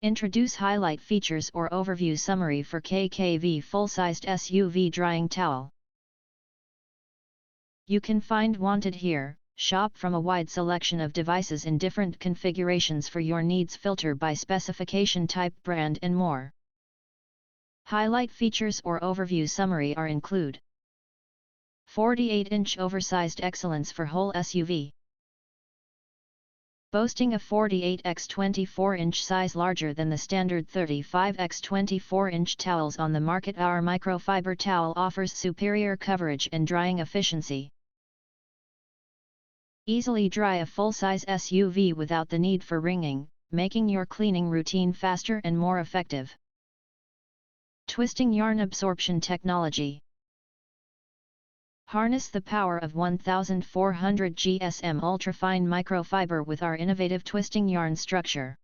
Introduce highlight features or overview summary for KKV full-sized SUV drying towel. You can find wanted here. Shop from a wide selection of devices in different configurations for your needs. Filter by specification, type, brand and more. Highlight features or overview summary are include 48-inch oversized excellence for whole SUV. Boasting a 48x 24-inch size larger than the standard 35x 24-inch towels on the market, our microfiber towel offers superior coverage and drying efficiency. Easily dry a full-size SUV without the need for wringing, making your cleaning routine faster and more effective. Twisting yarn absorption technology. Harness the power of 1400 GSM ultrafine microfiber with our innovative twisting yarn structure.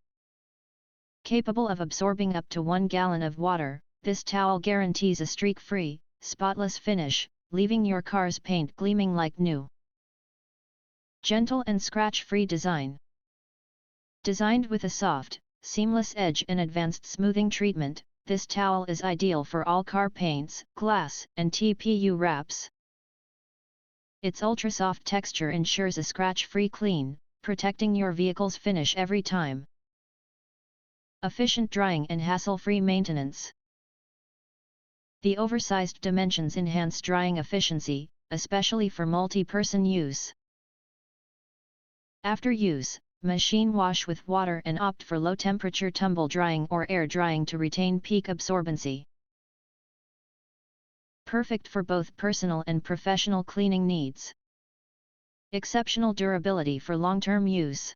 Capable of absorbing up to 1 gallon of water, this towel guarantees a streak-free, spotless finish, leaving your car's paint gleaming like new. Gentle and scratch-free design. Designed with a soft, seamless edge and advanced smoothing treatment, this towel is ideal for all car paints, glass, and TPU wraps. Its ultra-soft texture ensures a scratch-free clean, protecting your vehicle's finish every time. Efficient drying and hassle-free maintenance. The oversized dimensions enhance drying efficiency, especially for multi-person use. After use, machine wash with water and opt for low-temperature tumble drying or air drying to retain peak absorbency. Perfect for both personal and professional cleaning needs. Exceptional durability for long-term use.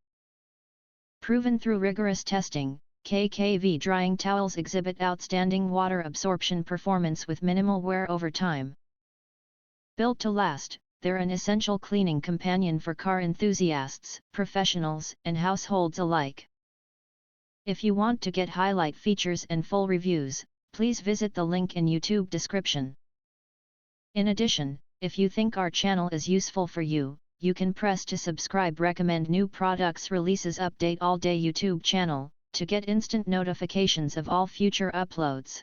Proven through rigorous testing, KKV drying towels exhibit outstanding water absorption performance with minimal wear over time. Built to last, they're an essential cleaning companion for car enthusiasts, professionals, and households alike. If you want to get highlight features and full reviews, please visit the link in YouTube description. In addition, if you think our channel is useful for you, you can press to subscribe. Recommend new products releases update all day YouTube channel, to get instant notifications of all future uploads.